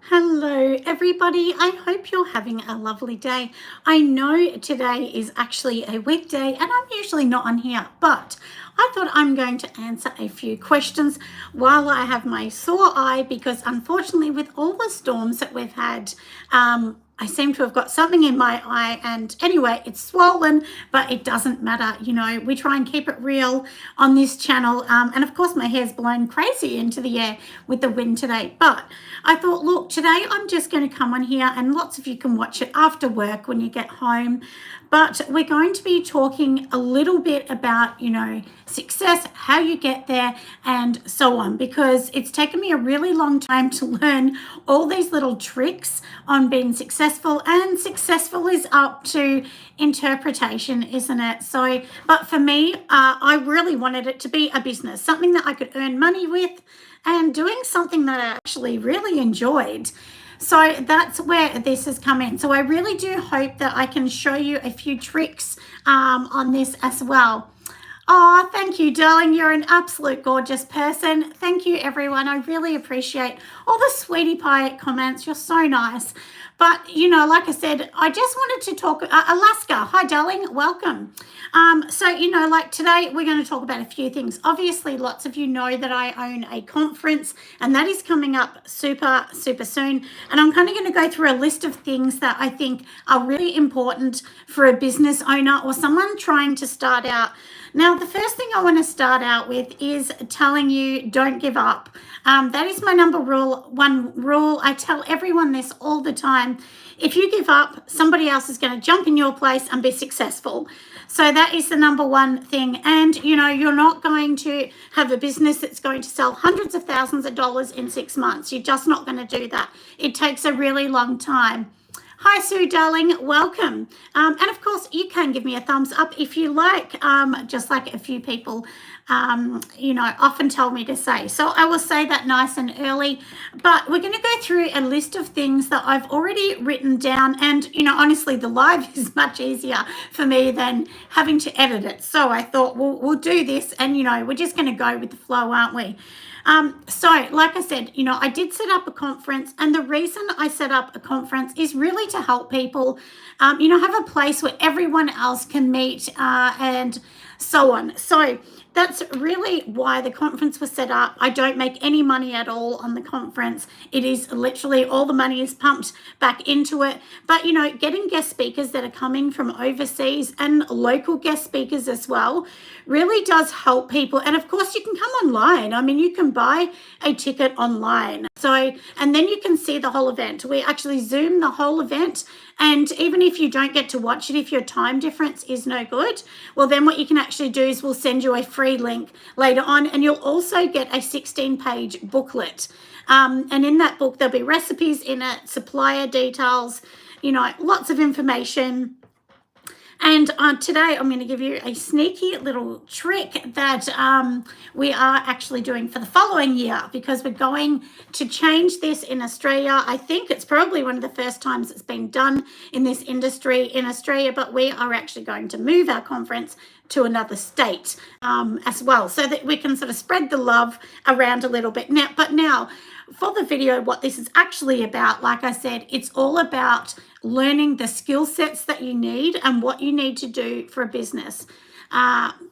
Hello, everybody. I hope you're having a lovely day. I know today is actually a weekday and I'm usually not on here, but I thought I'm going to answer a few questions while I have my sore eye because, unfortunately, with all the storms that we've had, I seem to have got something in my eye, and anyway, it's swollen, but it doesn't matter. We try and keep it real on this channel. And of course, my hair's blown crazy into the air with the wind today. But I thought, look, today I'm just going to come on here, and lots of you can watch it after work when you get home. But we're going to be talking a little bit about, success, how you get there, and so on, because it's taken me a really long time to learn all these little tricks on being successful, and successful is up to interpretation, isn't it? So, but for me, I really wanted it to be a business, something that I could earn money with, and doing something that I actually really enjoyed. So that's where this has come in. So I really do hope that I can show you a few tricks on this as well. Oh, thank you, darling. You're an absolute gorgeous person. Thank you, everyone. I really appreciate all the sweetie pie comments. You're so nice. But, like I said, I just wanted to talk. Alaska, hi, darling. Welcome. Like today, we're going to talk about a few things. Obviously, lots of you know that I own a conference, and that is coming up super, super soon. And I'm kind of going to go through a list of things that I think are really important for a business owner or someone trying to start out. Now, the first thing I want to start out with is telling you don't give up. That is my number one rule. I tell everyone this all the time. If you give up, somebody else is going to jump in your place and be successful. So that is the number one thing. And, you're not going to have a business that's going to sell hundreds of thousands of dollars in 6 months. You're just not going to do that. It takes a really long time. Hi, Sue, darling. Welcome. And of course, you can give me a thumbs up if you like, just like a few people, often tell me to say. So I will say that nice and early. But we're going to go through a list of things that I've already written down. And, honestly, the live is much easier for me than having to edit it. So I thought, we'll do this. And, we're just going to go with the flow, aren't we? So like I said, I did set up a conference, and the reason I set up a conference is really to help people, have a place where everyone else can meet and so on. So that's really why the conference was set up. I don't make any money at all on the conference. It is literally all the money is pumped back into it. But, getting guest speakers that are coming from overseas and local guest speakers as well really does help people. And of course, you can come online. I mean, you can buy a ticket online. And then you can see the whole event. We actually Zoom the whole event. And even if you don't get to watch it, if your time difference is no good, well, then what you can actually do is we'll send you a free link later on, and you'll also get a 16-page booklet. And in that book, there'll be recipes in it, supplier details, lots of information. And today I'm going to give you a sneaky little trick that we are actually doing for the following year, because we're going to change this in Australia. I think it's probably one of the first times it's been done in this industry in Australia, but we are actually going to move our conference to another state as well, so that we can sort of spread the love around a little bit. Now, for the video, what this is actually about, like I said, it's all about learning the skill sets that you need and what you need to do for a business.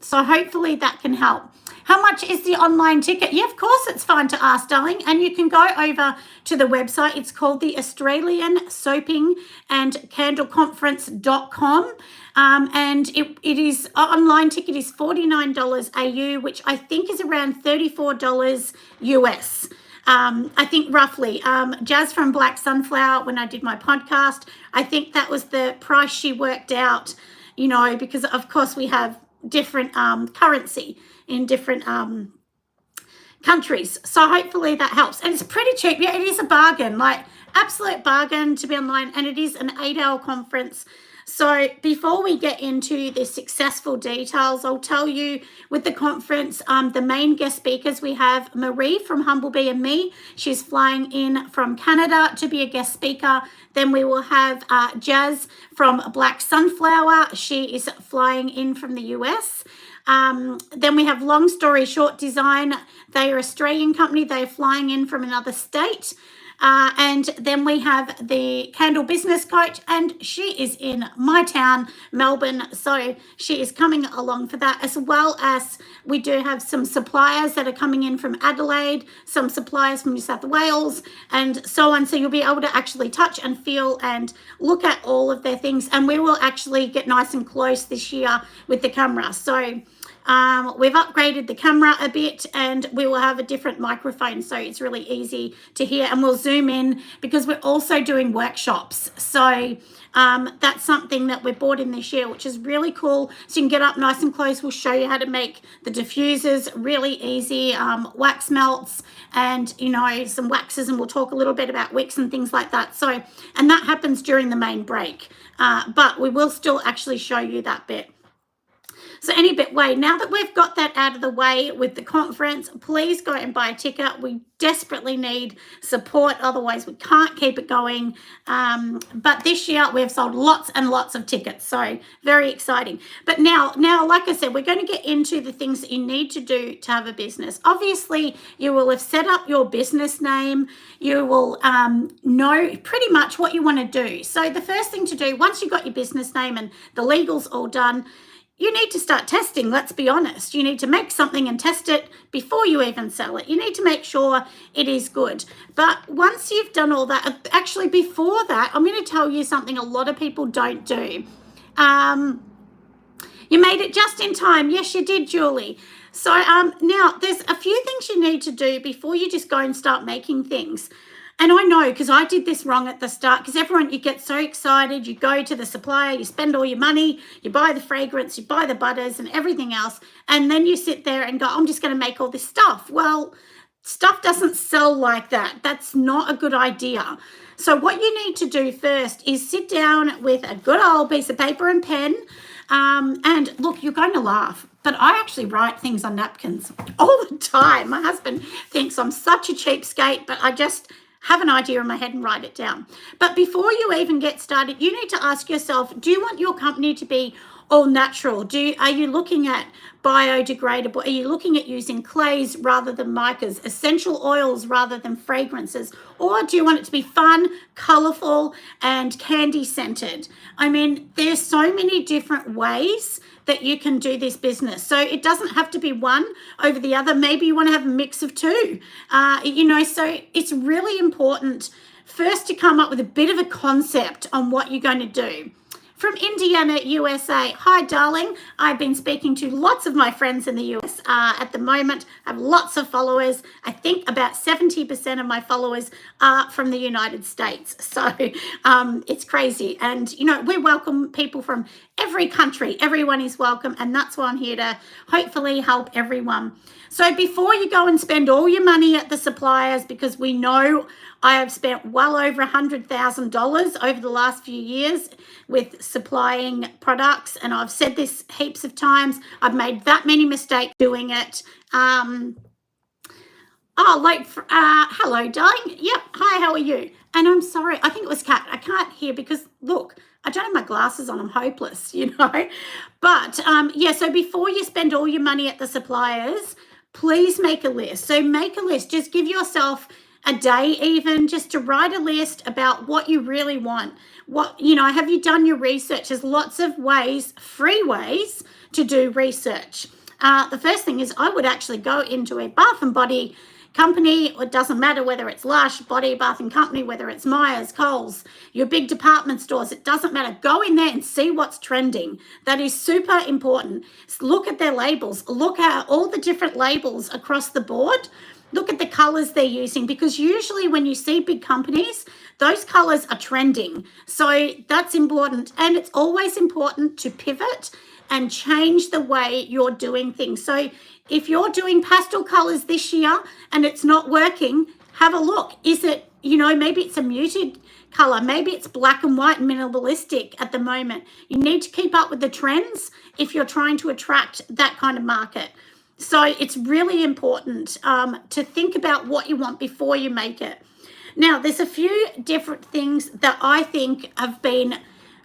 So hopefully that can help. How much is the online ticket? Yeah, of course, it's fine to ask, darling. And you can go over to the website. It's called the Australian Soaping and Candle Conference.com. And it is online ticket is $49 AU, which I think is around $34 US. I think roughly. Jazz from Black Sunflower, when I did my podcast, I think that was the price she worked out, because of course we have different currency in different countries. So hopefully that helps. And it's pretty cheap. Yeah, it is a bargain, like absolute bargain to be online. And it is an 8-hour conference. So before we get into the successful details, I'll tell you with the conference, the main guest speakers, we have Marie from Humblebee and Me. She's flying in from Canada to be a guest speaker. Then we will have Jazz from Black Sunflower. She is flying in from the US. Then we have Long Story Short Design. They are an Australian company. They are flying in from another state. And then we have the Candle Business Coach, and she is in my town, Melbourne. So she is coming along for that, as well as we do have some suppliers that are coming in from Adelaide, some suppliers from New South Wales, and so on. So you'll be able to actually touch and feel and look at all of their things. And we will actually get nice and close this year with the camera. So we've upgraded the camera a bit, and we will have a different microphone, so it's really easy to hear, and we'll zoom in because we're also doing workshops. So that's something that we've bought in this year, which is really cool. So you can get up nice and close. We'll show you how to make the diffusers really easy, wax melts, and some waxes, and we'll talk a little bit about wicks and things like that. So, and that happens during the main break, but we will still actually show you that bit. So anyway, now that we've got that out of the way with the conference, please go and buy a ticket. We desperately need support, otherwise we can't keep it going. But this year we've sold lots and lots of tickets, so very exciting. But now, like I said, we're going to get into the things that you need to do to have a business. Obviously, you will have set up your business name. You will know pretty much what you want to do. So the first thing to do, once you've got your business name and the legals all done, you need to start testing, let's be honest. You need to make something and test it before you even sell it. You need to make sure it is good. But once you've done all that, actually before that, I'm going to tell you something a lot of people don't do. You made it just in time. Yes, you did, Julie. So now there's a few things you need to do before you just go and start making things. And I know, because I did this wrong at the start, because everyone, you get so excited, you go to the supplier, you spend all your money, you buy the fragrance, you buy the butters and everything else, and then you sit there and go, I'm just going to make all this stuff. Well, stuff doesn't sell like that. That's not a good idea. So what you need to do first is sit down with a good old piece of paper and pen, and look, you're going to laugh, but I actually write things on napkins all the time. My husband thinks I'm such a cheapskate, but I just have an idea in my head and write it down. But before you even get started, you need to ask yourself, do you want your company to be all natural? Are you looking at biodegradable? Are you looking at using clays rather than micas, essential oils rather than fragrances? Or do you want it to be fun, colorful, and candy scented? I mean, there's so many different ways that you can do this business. So it doesn't have to be one over the other. Maybe you want to have a mix of two. So it's really important first to come up with a bit of a concept on what you're going to do. From Indiana, USA. Hi, darling. I've been speaking to lots of my friends in the US at the moment. I have lots of followers. I think about 70% of my followers are from the United States. So it's crazy. And, we welcome people from every country. Everyone is welcome. And that's why I'm here to hopefully help everyone. So before you go and spend all your money at the suppliers, because we know I have spent well over $100,000 over the last few years with supplying products, and I've said this heaps of times. I've made that many mistakes doing it. Hello, darling. Yep. Hi, how are you? And I'm sorry, I think it was Kat. I can't hear because, look, I don't have my glasses on. I'm hopeless, But, so before you spend all your money at the suppliers, please make a list. So make a list. Just give yourself a day even just to write a list about what you really want. Have you done your research? There's lots of ways, free ways to do research. The first thing is I would actually go into a Bath and Body company. It doesn't matter whether it's Lush, Body, Bath and Company, whether it's Myers, Coles, your big department stores. It doesn't matter. Go in there and see what's trending. That is super important. Look at their labels. Look at all the different labels across the board. Look at the colors they're using, because usually when you see big companies, those colors are trending. So that's important. And it's always important to pivot and change the way you're doing things. So if you're doing pastel colors this year and it's not working, have a look. Is it, maybe it's a muted color. Maybe it's black and white and minimalistic at the moment. You need to keep up with the trends if you're trying to attract that kind of market. So it's really important to think about what you want before you make it. Now, there's a few different things that I think have been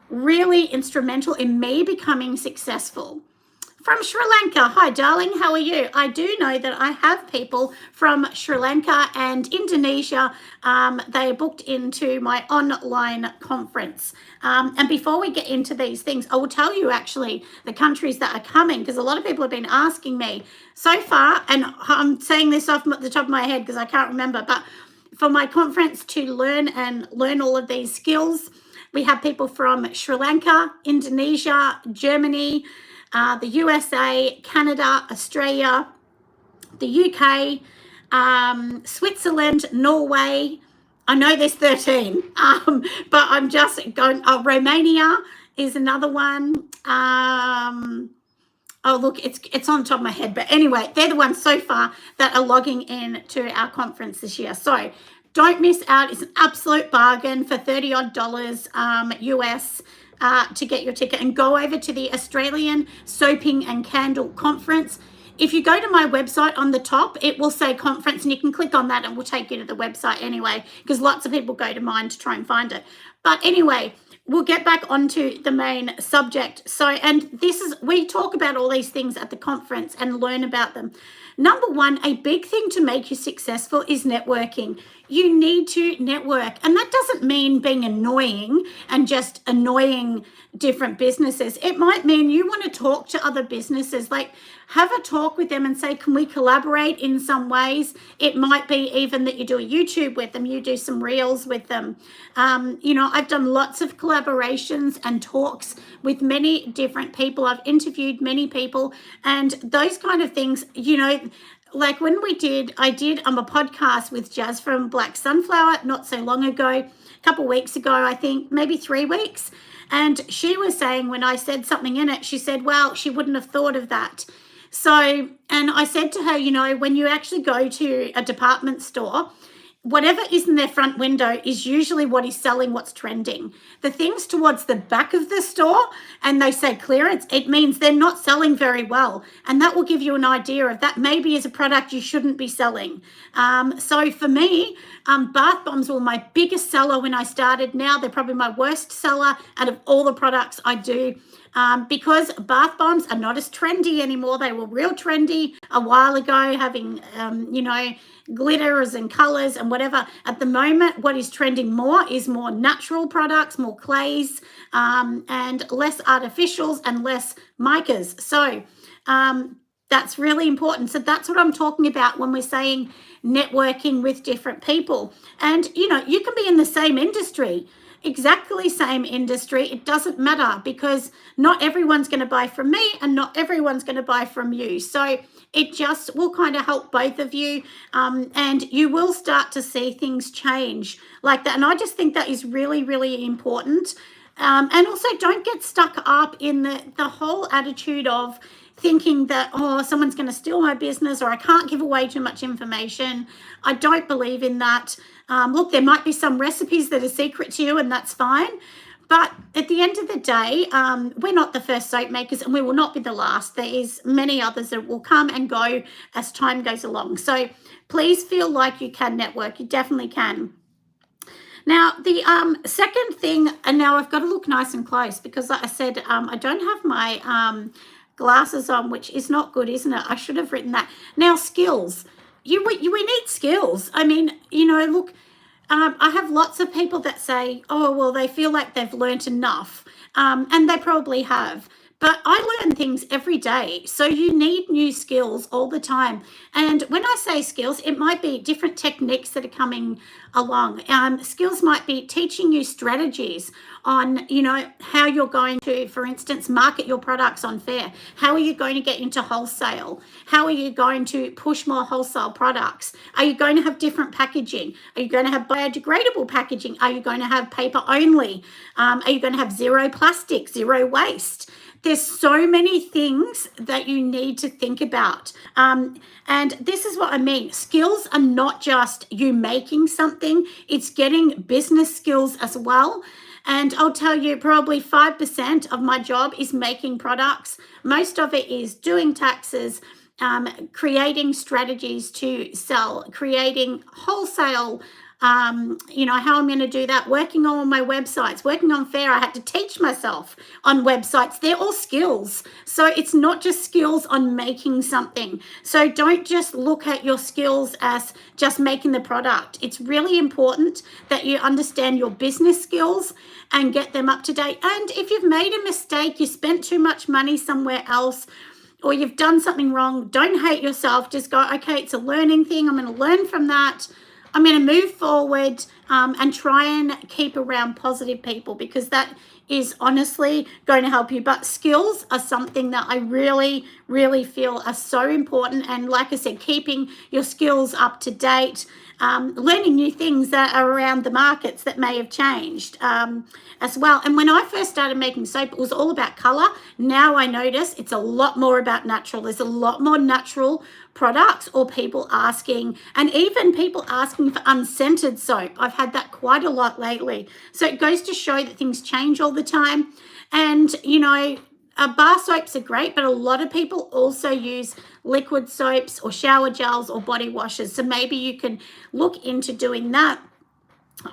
really instrumental in me becoming successful. From Sri Lanka. Hi, darling. How are you? I do know that I have people from Sri Lanka and Indonesia. They are booked into my online conference. And before we get into these things, I will tell you actually the countries that are coming, because a lot of people have been asking me so far, and I'm saying this off the top of my head because I can't remember, but for my conference to learn all of these skills, we have people from Sri Lanka, Indonesia, Germany, the USA, Canada, Australia, the UK, Switzerland, Norway. I know there's 13, but I'm just going. Oh, Romania is another one. Oh, look, it's on the top of my head. But anyway, they're the ones so far that are logging in to our conference this year. So don't miss out. It's an absolute bargain for $30 US to get your ticket, and go over to the Australian Soaping and Candle Conference. If you go to my website on the top, it will say conference, and you can click on that and we'll take you to the website anyway, because lots of people go to mine to try and find it. But anyway, we'll get back onto the main subject. So, and we talk about all these things at the conference and learn about them. Number one, a big thing to make you successful is networking. You need to network. And that doesn't mean being annoying and just annoying different businesses. It might mean you want to talk to other businesses, like have a talk with them and say, can we collaborate in some ways? It might be even that you do a YouTube with them, you do some reels with them. I've done lots of collaborations and talks with many different people. I've interviewed many people, and those kind of things, like when I did a podcast with Jazz from Black Sunflower not so long ago, a couple of weeks ago, I think, maybe 3 weeks. And she was saying, when I said something in it, she said, well, she wouldn't have thought of that. So, and I said to her, when you actually go to a department store, whatever is in their front window is usually what is selling, what's trending. The things towards the back of the store, and they say clearance, it means they're not selling very well. And that will give you an idea of that maybe is a product you shouldn't be selling. So for me, bath bombs were my biggest seller when I started. Now they're probably my worst seller out of all the products I do. Because bath bombs are not as trendy anymore. They were real trendy a while ago, having, glitters and colors and whatever. At the moment, what is trending more is more natural products, more clays, and less artificials and less micas. So that's really important. So that's what I'm talking about when we're saying networking with different people. And, you can be in the same industry, exactly same industry. It doesn't matter, because not everyone's going to buy from me and not everyone's going to buy from you. So it just will kind of help both of you, and you will start to see things change like that. And I just think that is really, really important. And also, don't get stuck up in the whole attitude of thinking that, someone's going to steal my business, or I can't give away too much information. I don't believe in that. Look, there might be some recipes that are secret to you, and that's fine. But at the end of the day, we're not the first soap makers, and we will not be the last. There is many others that will come and go as time goes along. So please feel like you can network. You definitely can. Now, the second thing, and now I've got to look nice and close, because like I said, I don't have my glasses on, which is not good, isn't it? I should have written that. Now, skills. We need skills. I mean, look, I have lots of people that say, they feel like they've learnt enough, and they probably have. But I learn things every day. So you need new skills all the time. And when I say skills, it might be different techniques that are coming along. Skills might be teaching you strategies on, how you're going to, for instance, market your products on Fair. How are you going to get into wholesale? How are you going to push more wholesale products? Are you going to have different packaging? Are you going to have biodegradable packaging? Are you going to have paper only? Are you going to have zero plastic, zero waste? There's so many things that you need to think about. And this is what I mean. Skills are not just you making something. It's getting business skills as well. And I'll tell you, probably 5% of my job is making products. Most of it is doing taxes, creating strategies to sell, creating wholesale how I'm going to do that, working on my websites, working on Fair. I had to teach myself on websites. They're all skills. So it's not just skills on making something. So don't just look at your skills as just making the product. It's really important that you understand your business skills and get them up to date. And if you've made a mistake, you spent too much money somewhere else, or you've done something wrong, don't hate yourself. Just go, okay, it's a learning thing. I'm going to learn from that. I'm going to move forward and try and keep around positive people, because that is honestly going to help you. But skills are something that I really, really feel are so important. And like I said, keeping your skills up to date, learning new things that are around the markets that may have changed as well. And when I first started making soap, it was all about color. Now I notice it's a lot more about natural. There's a lot more natural products, or people asking, and even people asking for unscented soap. I've had that quite a lot lately. So it goes to show that things change all the time. And, bar soaps are great, but a lot of people also use liquid soaps or shower gels or body washes. So maybe you can look into doing that.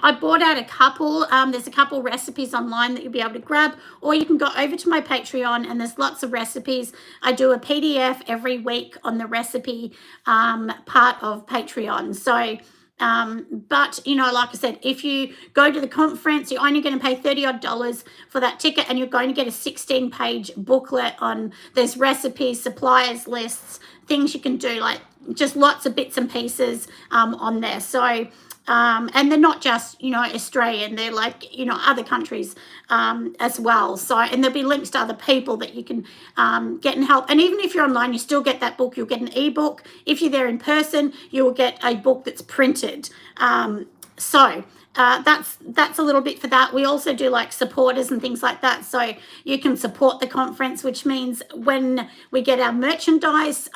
I bought out a couple. There's a couple recipes online that you'll be able to grab, or you can go over to my Patreon and there's lots of recipes. I do a PDF every week on the recipe part of Patreon. So, but like I said, if you go to the conference, you're only going to pay $30 for that ticket, and you're going to get a 16-page booklet on there's recipes, suppliers lists, things you can do, like just lots of bits and pieces on there. So, and they're not just, Australian, they're like, other countries as well. So, and there'll be links to other people that you can get and help. And even if you're online, you still get that book. You'll get an ebook. If you're there in person, you will get a book that's printed. That's a little bit for that. We also do like supporters and things like that. So you can support the conference, which means when we get our merchandise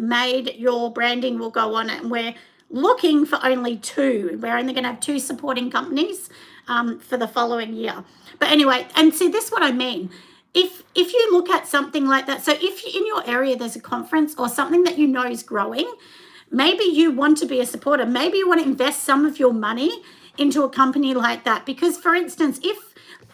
made, your branding will go on it. And we're looking for only 2. We're only going to have 2 supporting companies for the following year. But anyway, and see, this is what I mean. If you look at something like that, so if in your area there's a conference or something that is growing, maybe you want to be a supporter. Maybe you want to invest some of your money into a company like that. Because, for instance,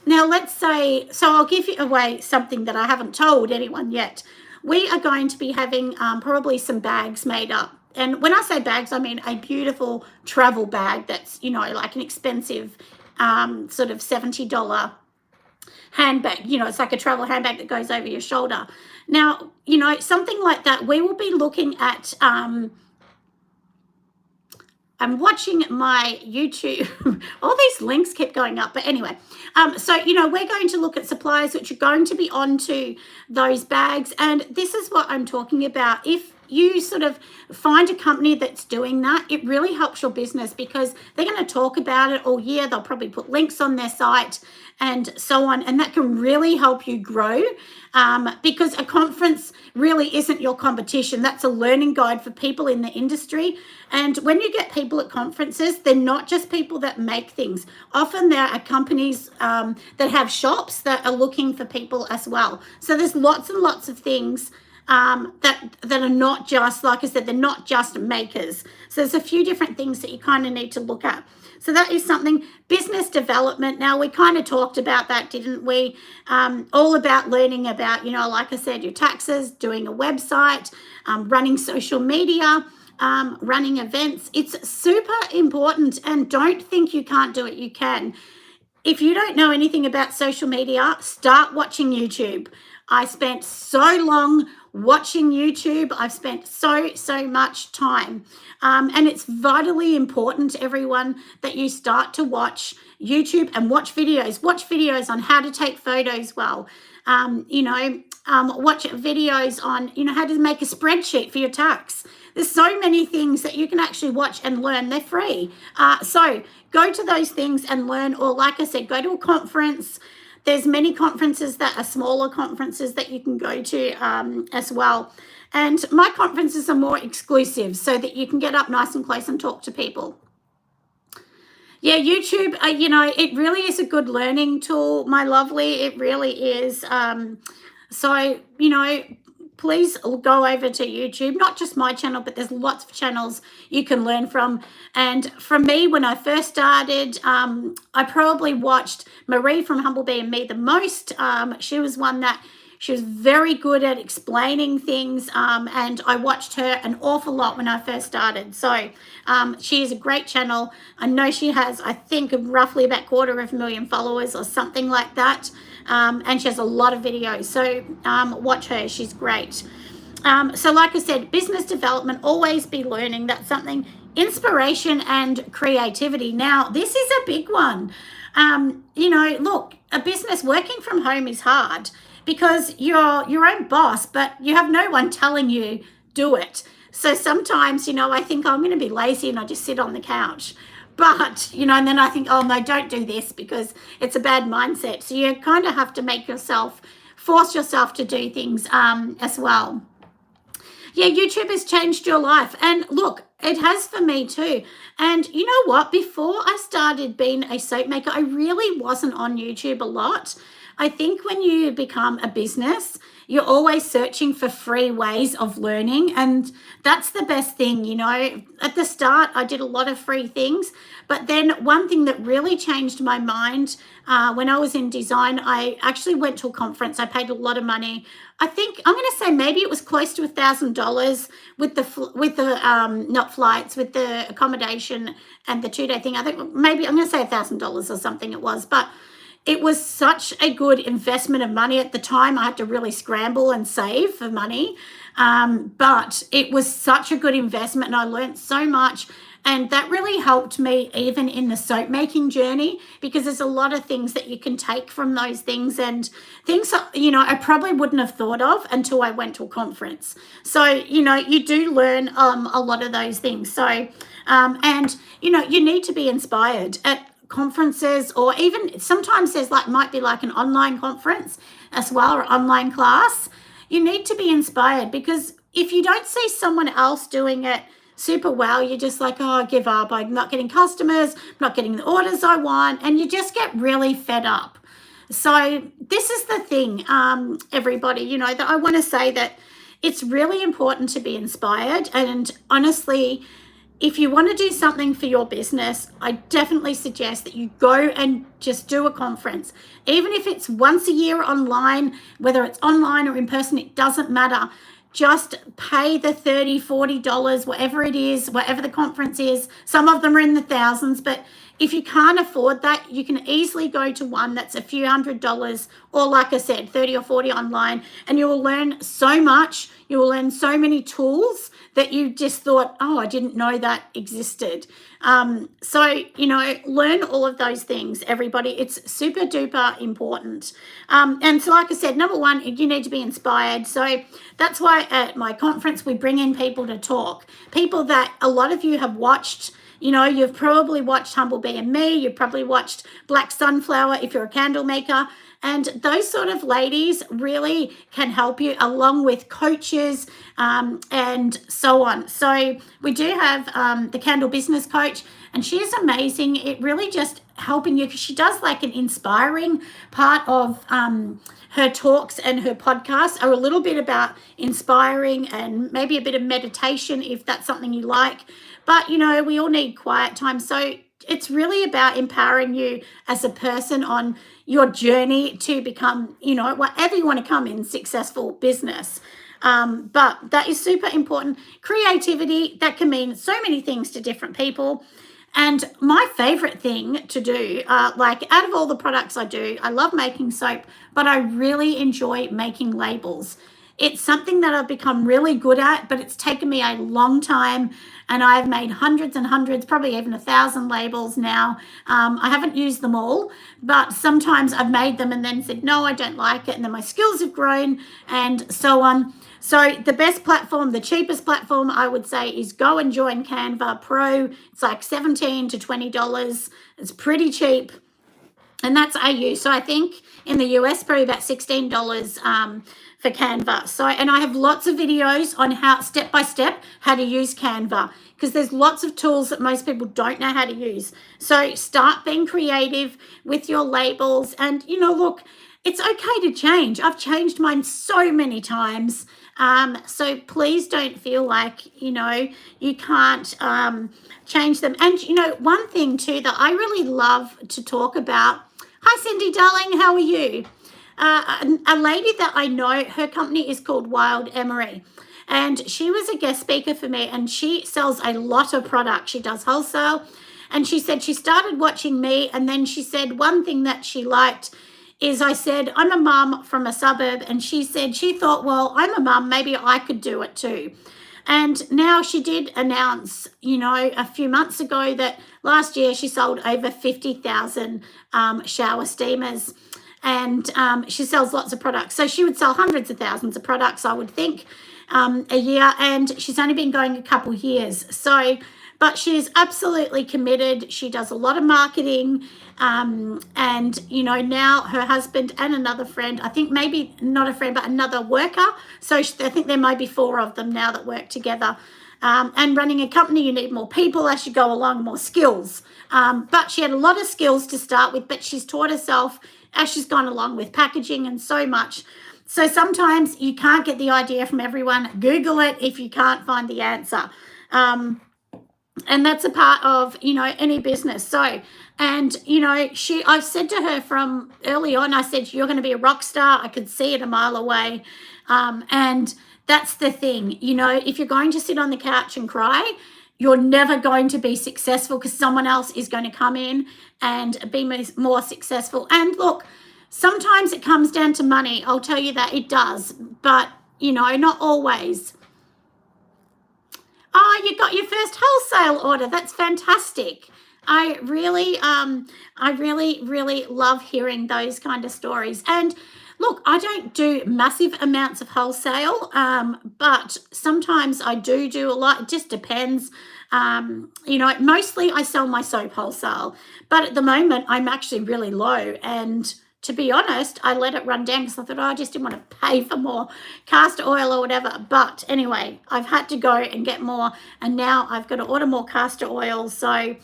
now let's say, so I'll give you away something that I haven't told anyone yet. We are going to be having probably some bags made up. And when I say bags, I mean a beautiful travel bag that's, like an expensive sort of $70 handbag. It's like a travel handbag that goes over your shoulder. Now, something like that, we will be looking at, I'm watching my YouTube. All these links keep going up. But anyway, so, we're going to look at suppliers which are going to be onto those bags. And this is what I'm talking about. If you sort of find a company that's doing that, it really helps your business, because they're going to talk about it all year. They'll probably put links on their site and so on. And that can really help you grow, because a conference really isn't your competition. That's a learning guide for people in the industry. And when you get people at conferences, they're not just people that make things. Often there are companies that have shops that are looking for people as well. So there's lots and lots of things that are not just, like I said, they're not just makers. So there's a few different things that you kind of need to look at. So that is something. Business development. Now, we kind of talked about that, didn't we? All about learning about, like I said, your taxes, doing a website, running social media, running events. It's super important, and don't think you can't do it. You can. If you don't know anything about social media, start watching YouTube. I spent so long watching YouTube. I've spent so much time. And it's vitally important, everyone, that you start to watch YouTube and watch videos. Watch videos on how to take photos well. Watch videos on, how to make a spreadsheet for your tax. There's so many things that you can actually watch and learn. They're free. So go to those things and learn, or like I said, go to a conference. There's many conferences that are smaller conferences that you can go to as well. And my conferences are more exclusive, so that you can get up nice and close and talk to people. Yeah, YouTube, it really is a good learning tool, my lovely. It really is. So, please go over to YouTube, not just my channel, but there's lots of channels you can learn from. And from me, when I first started, I probably watched Marie from Humble Bee and Me the most. She was one that she was very good at explaining things, and I watched her an awful lot when I first started. So she is a great channel. I know she has, I think, roughly about 250,000 followers or something like that, and she has a lot of videos. So watch her. She's great. So like I said, business development, always be learning. That's something. Inspiration and creativity. Now, this is a big one. Look, a business working from home is hard because you're your own boss, but you have no one telling you do it. So sometimes, I think I'm going to be lazy and I just sit on the couch. But, and then I think, oh no, don't do this because it's a bad mindset. So you kind of have to force yourself to do things as well. Yeah, YouTube has changed your life. And look, it has for me too. And you know what? Before I started being a soap maker, I really wasn't on YouTube a lot. I think when you become a business, you're always searching for free ways of learning. And that's the best thing, At the start, I did a lot of free things. But then one thing that really changed my mind when I was in design, I actually went to a conference. I paid a lot of money. I think I'm going to say maybe it was close to $1,000 with the not flights, with the accommodation and the 2-day thing. I think maybe I'm going to say $1,000 or something it was, but it was such a good investment of money. At the time, I had to really scramble and save for money, but it was such a good investment and I learned so much. And that really helped me even in the soap making journey, because there's a lot of things that you can take from those things, and things, I probably wouldn't have thought of until I went to a conference. So, you do learn a lot of those things. So, and, you need to be inspired at conferences, or even sometimes there's might be like an online conference as well, or online class. You need to be inspired, because if you don't see someone else doing it super well, you're just like, oh, I give up. I'm not getting customers, I'm not getting the orders I want, and you just get really fed up. So this is the thing, everybody, that I want to say, that it's really important to be inspired. And honestly, if you want to do something for your business, I definitely suggest that you go and just do a conference. Even if it's once a year online, whether it's online or in person, it doesn't matter. Just pay the $30, $40, whatever it is, whatever the conference is. Some of them are in the thousands, but if you can't afford that, you can easily go to one that's a few $100s, or like I said, 30 or 40 online, and you will learn so much. You will learn so many tools that you just thought, oh, I didn't know that existed. So, learn all of those things, everybody. It's super duper important. And so, like I said, number one, you need to be inspired. So that's why at my conference, we bring in people to talk, people that a lot of you have watched. You've probably watched Humble Bee and Me. You've probably watched Black Sunflower if you're a candle maker. And those sort of ladies really can help you, along with coaches and so on. So we do have the Candle Business Coach, and she is amazing. It really just helping you, because she does like an inspiring part of her talks, and her podcasts are a little bit about inspiring and maybe a bit of meditation if that's something you like. But, we all need quiet time. So it's really about empowering you as a person on your journey to become, whatever you want to come in successful business. But that is super important. Creativity, that can mean so many things to different people. And my favorite thing to do, out of all the products I do, I love making soap, but I really enjoy making labels. It's something that I've become really good at, but it's taken me a long time, and I've made hundreds and hundreds, probably even 1,000 labels now. I haven't used them all, but sometimes I've made them and then said, no, I don't like it. And then my skills have grown and so on. So the best platform, the cheapest platform, I would say, is go and join Canva Pro. It's like $17 to $20. It's pretty cheap. And that's AU. So I think in the US, probably about $16 for Canva. So, and I have lots of videos on how, step by step, how to use Canva, because there's lots of tools that most people don't know how to use. So start being creative with your labels. And, look, it's okay to change. I've changed mine so many times. So please don't feel like, you can't change them. And, one thing too that I really love to talk about. Hi, Cindy, darling. How are you? A lady that I know, her company is called Wild Emery. And she was a guest speaker for me, and she sells a lot of products. She does wholesale. And she said she started watching me, and then she said one thing that she liked is I said, I'm a mum from a suburb, and she said she thought, well, I'm a mum, maybe I could do it too. And now she did announce, a few months ago that last year she sold over 50,000 shower steamers, and she sells lots of products. So she would sell hundreds of thousands of products, I would think, a year, and she's only been going a couple years. So, but she's absolutely committed. She does a lot of marketing, and now her husband and another friend, I think maybe not a friend, but another worker. So I think there might be 4 of them now that work together. And running a company, you need more people as you go along, more skills. But she had a lot of skills to start with, but she's taught herself as she's gone along with packaging and so much. So sometimes you can't get the idea from everyone. Google it if you can't find the answer. And that's a part of, any business. So, and, I said to her from early on, I said, you're going to be a rock star. I could see it a mile away. And that's the thing, if you're going to sit on the couch and cry, you're never going to be successful, because someone else is going to come in and be more successful. And look, sometimes it comes down to money. I'll tell you that it does, but, not always. Oh, you got your first wholesale order. That's fantastic. I really, really love hearing those kind of stories. And look, I don't do massive amounts of wholesale, but sometimes I do a lot. It just depends. Mostly I sell my soap wholesale, but at the moment I'm actually really low, and to be honest, I let it run down because I thought, I just didn't want to pay for more castor oil or whatever. But anyway, I've had to go and get more, and now I've got to order more castor oil. So, we've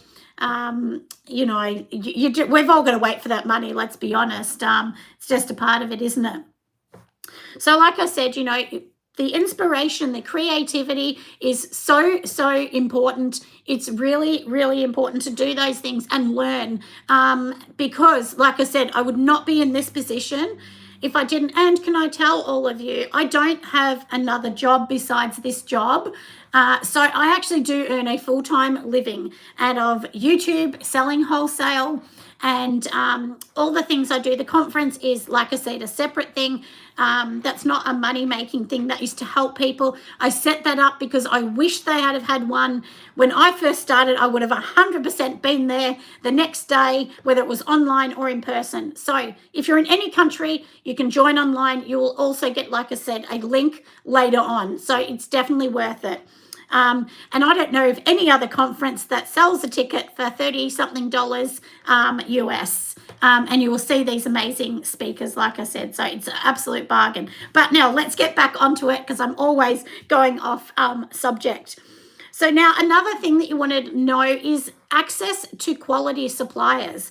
all got to wait for that money, let's be honest. It's just a part of it, isn't it? So like I said, the inspiration, the creativity is so important. It's really, really important to do those things and learn, because like I said, I would not be in this position if I didn't. And can I tell all of you, I don't have another job besides this job. So I actually do earn a full-time living out of YouTube, selling wholesale, and all the things I do. The conference is, like I said, a separate thing. That's not a money-making thing. That is to help people. I set that up because I wish they had have had one. When I first started, I would have 100% been there the next day, whether it was online or in person. So if you're in any country, you can join online. You will also get, like I said, a link later on. So it's definitely worth it. And I don't know of any other conference that sells a ticket for $30-something US. And you will see these amazing speakers, like I said. So it's an absolute bargain. But now let's get back onto it, because I'm always going off subject. So now another thing that you want to know is access to quality suppliers.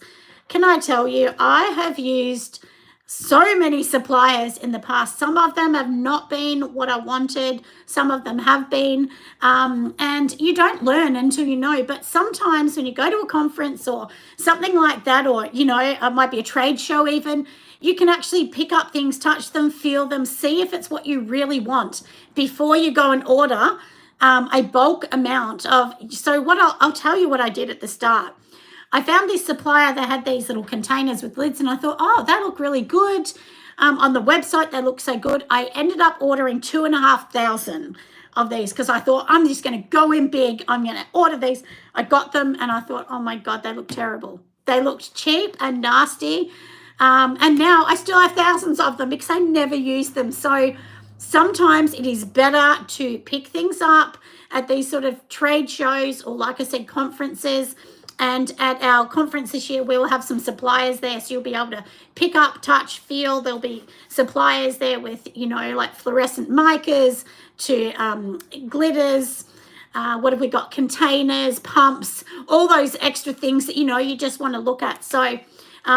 Can I tell you, I have used so many suppliers in the past. Some of them have not been what I wanted. Some of them have been. And you don't learn until you know. But sometimes when you go to a conference or something like that, or, it might be a trade show even, you can actually pick up things, touch them, feel them, see if it's what you really want before you go and order a bulk amount of. So what I'll tell you what I did at the start. I found this supplier that had these little containers with lids, and I thought, oh, that looked really good. On the website, they look so good. I ended up ordering 2,500 of these because I thought, I'm just going to go in big. I'm going to order these. I got them, and I thought, oh, my God, they look terrible. They looked cheap and nasty. And now I still have thousands of them because I never use them. So sometimes it is better to pick things up at these sort of trade shows or, like I said, conferences. And at our conference this year, we will have some suppliers there. So you'll be able to pick up, touch, feel. There'll be suppliers there with, like fluorescent micas to glitters. What have we got? Containers, pumps, all those extra things that, you just want to look at. So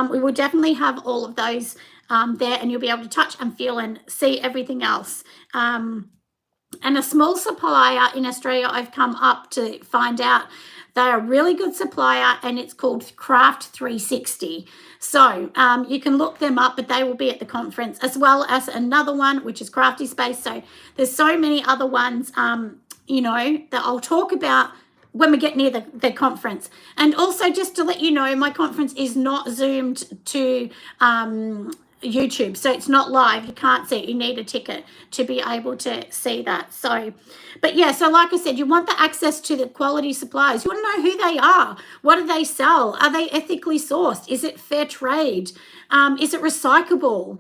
we will definitely have all of those there, and you'll be able to touch and feel and see everything else. And a small supplier in Australia, I've come up to find out they're a really good supplier, and it's called Craft 360. So you can look them up, but they will be at the conference, as well as another one, which is Crafty Space. So there's so many other ones, that I'll talk about when we get near the conference. And also, just to let you know, my conference is not zoomed to YouTube, so it's not live. You can't see it. You need a ticket to be able to see that. So, but yeah, so like I said, you want the access to the quality suppliers. You want to know who they are. What do they sell? Are they ethically sourced? Is it fair trade? Is it recyclable?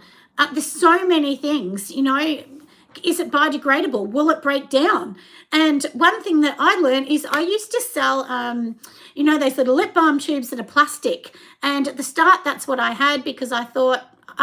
There's so many things, Is it biodegradable? Will it break down? And one thing that I learned is I used to sell, those little lip balm tubes that are plastic. And at the start, that's what I had, because I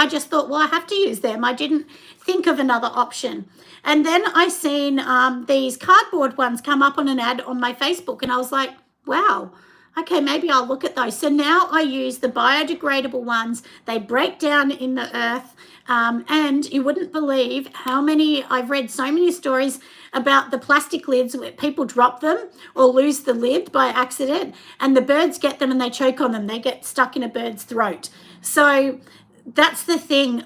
just thought, well, I have to use them. I didn't think of another option. And then I seen these cardboard ones come up on an ad on my Facebook, and I was like, wow, okay, maybe I'll look at those. So now I use the biodegradable ones. They break down in the earth. And you wouldn't believe I've read so many stories about the plastic lids where people drop them or lose the lid by accident, and the birds get them and they choke on them. They get stuck in a bird's throat. So that's the thing,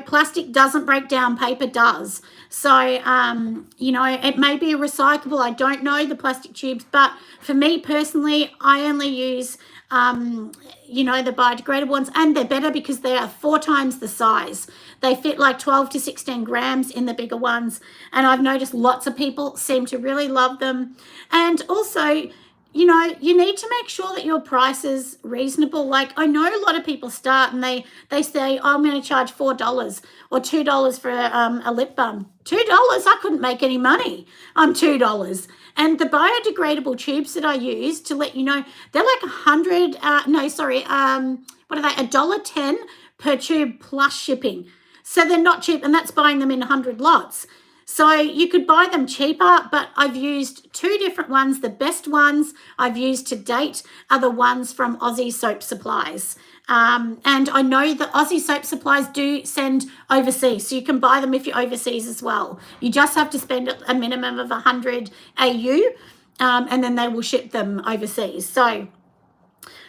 plastic doesn't break down, paper does. So, it may be recyclable. I don't know the plastic tubes, but for me personally, I only use, the biodegradable ones, and they're better because they are 4 times the size. They fit like 12 to 16 grams in the bigger ones. And I've noticed lots of people seem to really love them. And also, you need to make sure that your price is reasonable. Like, I know a lot of people start and they say, I'm going to charge $4 or $2 for a lip balm. $2? I couldn't make any money on $2. And the biodegradable tubes that I use, to let you know, they're like $1.10 per tube plus shipping. So they're not cheap, and that's buying them in 100 lots. So you could buy them cheaper, but I've used 2 different ones. The best ones I've used to date are the ones from Aussie Soap Supplies. And I know that Aussie Soap Supplies do send overseas, so you can buy them if you're overseas as well. You just have to spend a minimum of 100 AU, and then they will ship them overseas. So,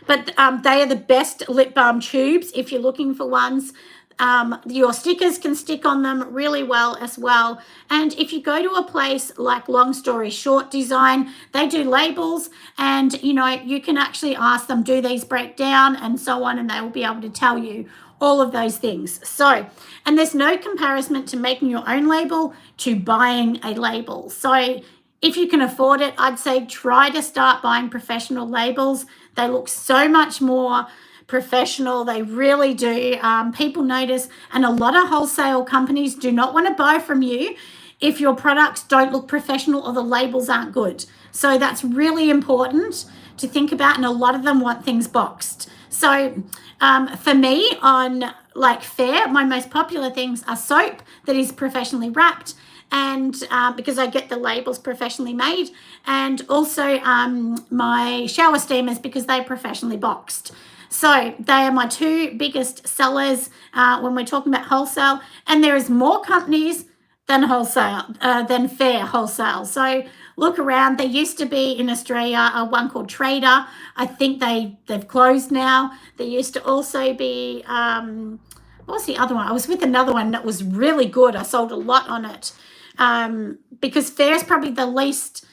but they are the best lip balm tubes if you're looking for ones. Your stickers can stick on them really well as well. And if you go to a place like Long Story Short Design, they do labels, and you can actually ask them, do these break down, and so on, and they will be able to tell you all of those things. So, and there's no comparison to making your own label to buying a label. So if you can afford it, I'd say try to start buying professional labels. They look so much more professional. They really do. People notice, and a lot of wholesale companies do not want to buy from you if your products don't look professional or the labels aren't good. So that's really important to think about, and a lot of them want things boxed. So for me, on like Fair, my most popular things are soap that is professionally wrapped, and because I get the labels professionally made, and also my shower steamers because they're professionally boxed. So they are my 2 biggest sellers when we're talking about wholesale, and there is more companies than Fair Wholesale. So look around. There used to be in Australia one called Trader. I think they've closed now. There used to also be what was the other one? I was with another one that was really good. I sold a lot on it because Fair is probably the least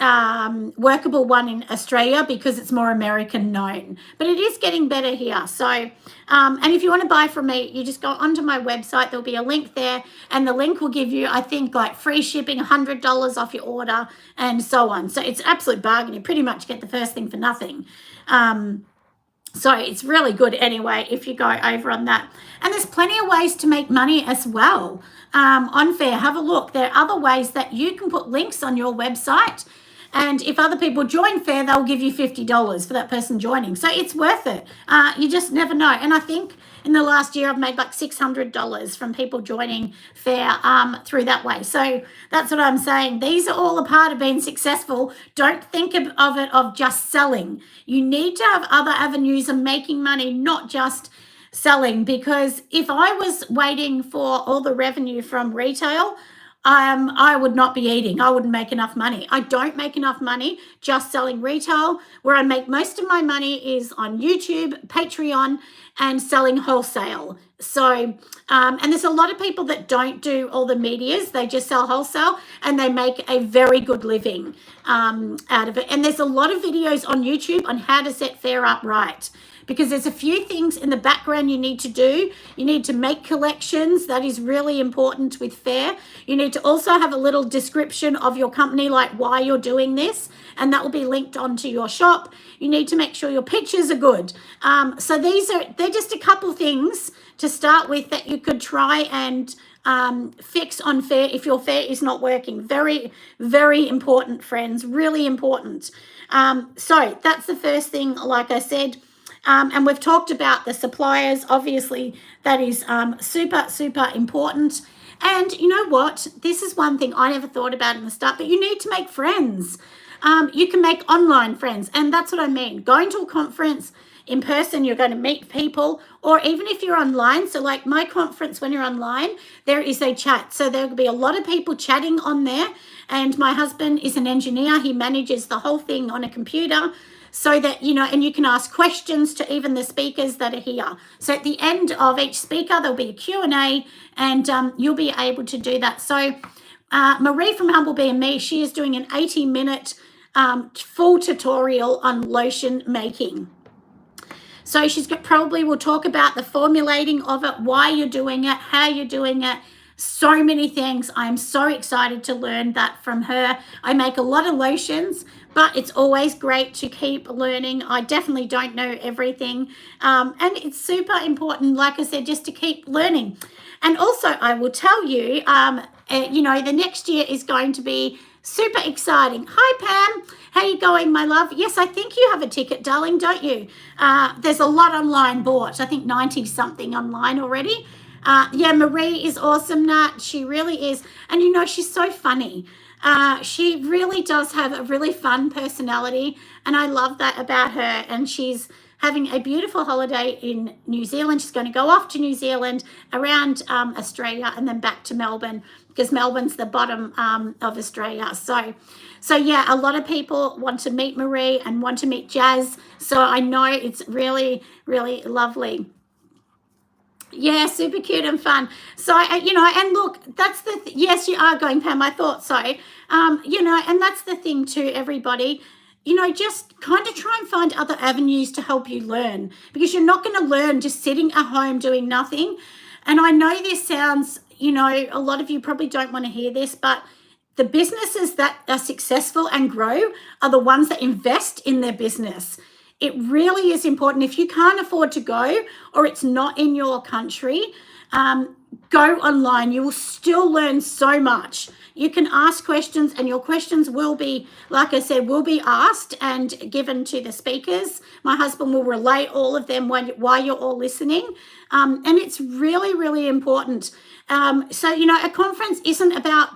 workable one in Australia because it's more American known, but it is getting better here. So and if you want to buy from me, you just go onto my website. There'll be a link there, and the link will give you, I think, like free shipping, $100 off your order, and so on. So it's an absolute bargain. You pretty much get the first thing for nothing. So it's really good anyway if you go over on that. And there's plenty of ways to make money as well on Fair. Have a look. There are other ways that you can put links on your website, and if other people join Fair, they'll give you $50 for that person joining. So it's worth it. You just never know. And I think in the last year, I've made like $600 from people joining Fair through that way. So that's what I'm saying. These are all a part of being successful. Don't think of it of just selling. You need to have other avenues of making money, not just selling, because if I was waiting for all the revenue from retail, I would not be eating. I wouldn't make enough money. I don't make enough money just selling retail. Where I make most of my money is on YouTube, Patreon, and selling wholesale. So, and there's a lot of people that don't do all the medias. They just sell wholesale and they make a very good living out of it. And there's a lot of videos on YouTube on how to set FAIR up right, because there's a few things in the background you need to do. You need to make collections. That is really important with FAIR. You need to also have a little description of your company, like why you're doing this, and that will be linked onto your shop. You need to make sure your pictures are good. So they're just a couple things to start with that you could try and fix on FAIR if your FAIR is not working. Very, very important, friends, really important. So that's the first thing, like I said. And we've talked about the suppliers. Obviously, that is super, super important. And you know what? This is one thing I never thought about in the start, but you need to make friends. You can make online friends. And that's what I mean. Going to a conference in person, you're going to meet people, or even if you're online. So like my conference, when you're online, there is a chat. So there'll be a lot of people chatting on there. And my husband is an engineer. He manages the whole thing on a computer, so that, you know, and you can ask questions to even the speakers that are here. So at the end of each speaker, there'll be a Q&A, and you'll be able to do that. So Marie from Humble Bee and Me, she is doing an 80-minute full tutorial on lotion making. So she's got, probably will talk about the formulating of it, why you're doing it, how you're doing it, so many things. I'm so excited to learn that from her. I make a lot of lotions, but it's always great to keep learning. I definitely don't know everything. And it's super important, like I said, just to keep learning. And also, I will tell you, you know, the next year is going to be super exciting. Hi, Pam. How you going, my love? Yes, I think you have a ticket, darling, don't you? There's a lot online bought. I think 90-something online already. Yeah, Marie is awesome, Nat. She really is. And, you know, she's so funny. She really does have a really fun personality, and I love that about her. And she's having a beautiful holiday in New Zealand. She's going to go off to New Zealand, around Australia, and then back to Melbourne, because Melbourne's the bottom of Australia. So yeah, a lot of people want to meet Marie and want to meet Jazz. So I know it's really, really lovely. Yeah, super cute and fun. So, you know, and look, that's the, yes, you are going, Pam, I thought so. You know, and that's the thing too, everybody, you know, just kind of try and find other avenues to help you learn, because you're not going to learn just sitting at home doing nothing. And I know this sounds, you know, a lot of you probably don't want to hear this, but the businesses that are successful and grow are the ones that invest in their business. It really is important. If you can't afford to go, or it's not in your country, go online. You will still learn so much. You can ask questions, and your questions will be, like I said, will be asked and given to the speakers. My husband will relay all of them while you're all listening. And it's really, really important. So, you know, a conference isn't about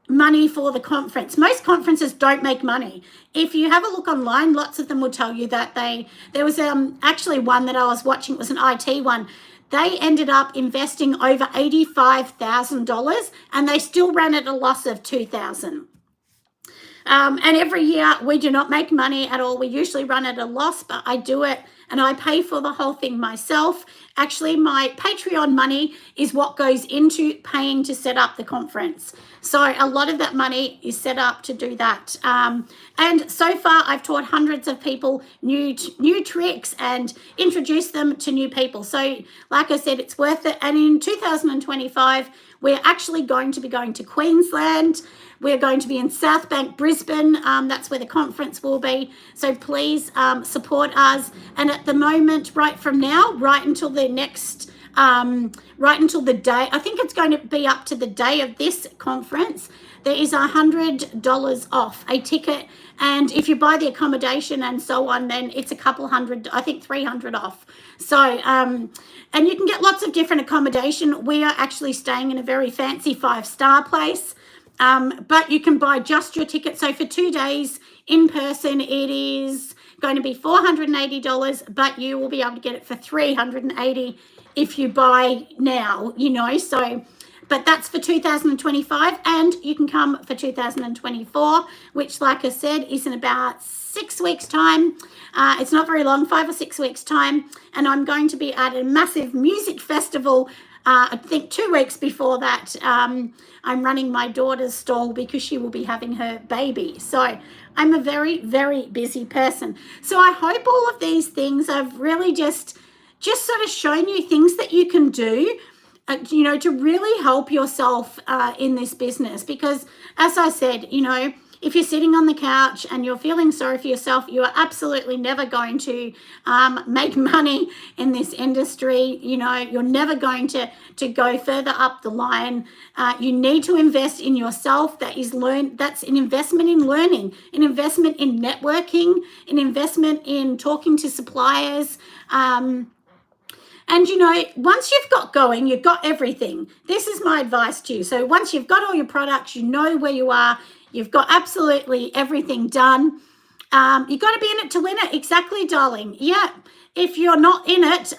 money for the conference. Most conferences don't make money. If you have a look online, lots of them will tell you that there was actually one that I was watching, it was an IT one. They ended up investing over $85,000, and they still ran at a loss of $2,000. And every year we do not make money at all. We usually run at a loss, but I do it and I pay for the whole thing myself. Actually, my Patreon money is what goes into paying to set up the conference. So a lot of that money is set up to do that. And so far, I've taught hundreds of people new tricks and introduced them to new people. So like I said, it's worth it. And in 2025, we're actually going to be going to Queensland. We're going to be in South Bank, Brisbane. That's where the conference will be. So please support us. And at the moment, right from now, right until the next, right until the day, I think it's going to be up to the day of this conference, there is $100 off a ticket. And if you buy the accommodation and so on, then it's a couple hundred, I think $300 off. So, and you can get lots of different accommodation. We are actually staying in a very fancy 5-star place. But you can buy just your ticket. So for 2 days in person, it is going to be $480, but you will be able to get it for $380 if you buy now, so, but that's for 2025, and you can come for 2024, which, like I said, is in about 6 weeks' time. It's not very long, 5 or 6 weeks' time, and I'm going to be at a massive music festival. I think 2 weeks before that. I'm running my daughter's stall because she will be having her baby. So I'm a very, very busy person. So I hope all of these things I've really just sort of shown you things that you can do, to really help yourself in this business. Because as I said, if you're sitting on the couch and you're feeling sorry for yourself, you are absolutely never going to make money in this industry. You're never going to go further up the line. You need to invest in yourself. That's an investment in learning, an investment in networking, an investment in talking to suppliers. And, once you've got going, you've got everything. This is my advice to you. So once you've got all your products, you know where you are, you've got absolutely everything done. You've got to be in it to win it. Exactly, darling. Yeah. If you're not in it,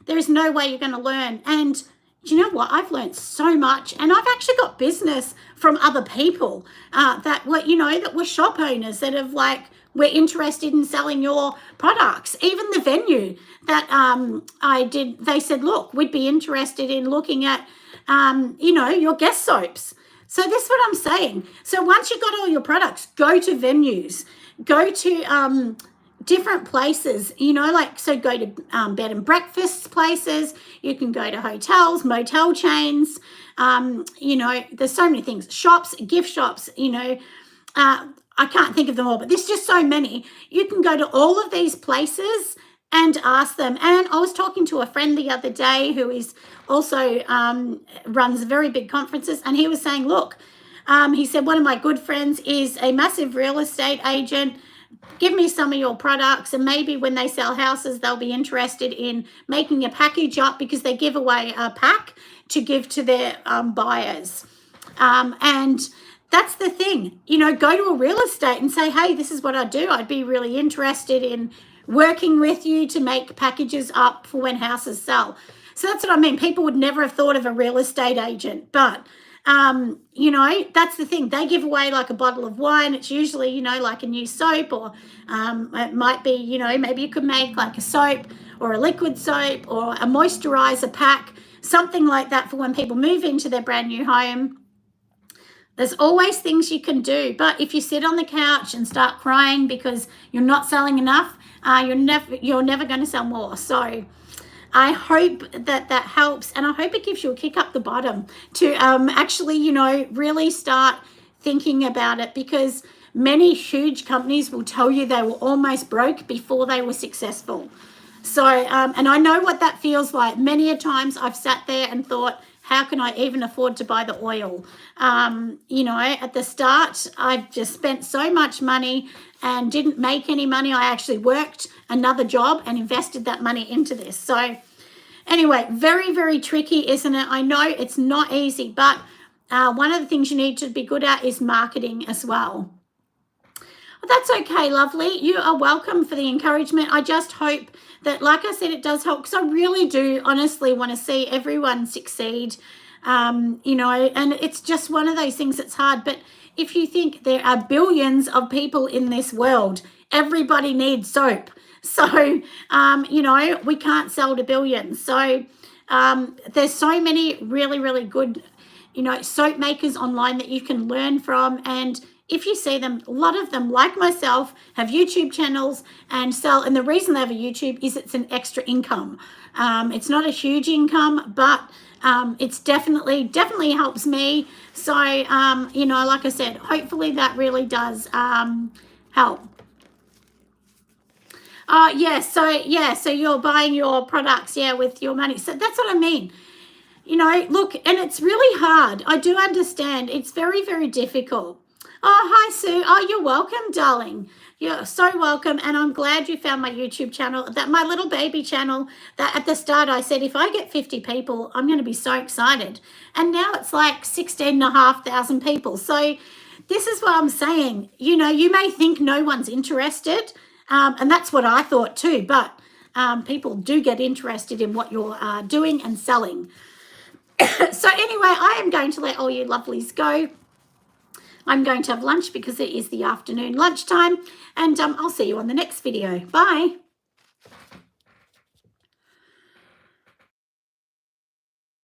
there is no way you're going to learn. And do you know what? I've learned so much. And I've actually got business from other people that were shop owners that have we're interested in selling your products. Even the venue that I did, they said, look, we'd be interested in looking at, your guest soaps. So this is what I'm saying. So once you've got all your products, go to venues, go to different places, so go to bed and breakfast places. You can go to hotels, motel chains, there's so many things, shops, gift shops, I can't think of them all, but there's just so many. You can go to all of these places and ask them. And I was talking to a friend the other day who is also runs very big conferences, and he was saying, look, he said, one of my good friends is a massive real estate agent. Give me some of your products, and maybe when they sell houses, they'll be interested in making a package up because they give away a pack to give to their buyers. And that's the thing, go to a real estate and say, hey, this is what I do. I'd be really interested in working with you to make packages up for when houses sell. So that's what I mean. People would never have thought of a real estate agent, but that's the thing. They give away a bottle of wine. It's usually, like a new soap, or it might be, maybe you could make a soap or a liquid soap or a moisturizer pack, something like that for when people move into their brand new home. There's always things you can do. But if you sit on the couch and start crying because you're not selling enough, you're never going to sell more. So I hope that helps, and I hope it gives you a kick up the bottom to actually, really start thinking about it, because many huge companies will tell you they were almost broke before they were successful. So, and I know what that feels like. Many a times I've sat there and thought, how can I even afford to buy the oil? At the start, I just spent so much money and didn't make any money. I actually worked another job and invested that money into this. So anyway, very, very tricky, isn't it? I know it's not easy, but one of the things you need to be good at is marketing as well. But that's okay, lovely. You are welcome for the encouragement. I just hope that, like I said, it does help, because I really do honestly want to see everyone succeed, and it's just one of those things that's hard. But if you think there are billions of people in this world, everybody needs soap. So, we can't sell to billions. So there's so many really, really good, soap makers online that you can learn from. And if you see them, a lot of them, like myself, have YouTube channels and sell. And the reason they have a YouTube is it's an extra income. It's not a huge income, but it's definitely helps me. So, like I said, hopefully that really does help. So you're buying your products, with your money. So that's what I mean. Look, and it's really hard. I do understand. It's very, very difficult. Oh, hi, Sue. Oh, you're welcome, darling. You're so welcome. And I'm glad you found my YouTube channel, that my little baby channel, that at the start I said, if I get 50 people, I'm going to be so excited. And now it's 16,500 people. So this is what I'm saying. You may think no one's interested. And that's what I thought too. But people do get interested in what you're doing and selling. So anyway, I am going to let all you lovelies go. I'm going to have lunch because it is the afternoon lunchtime, and I'll see you on the next video. Bye.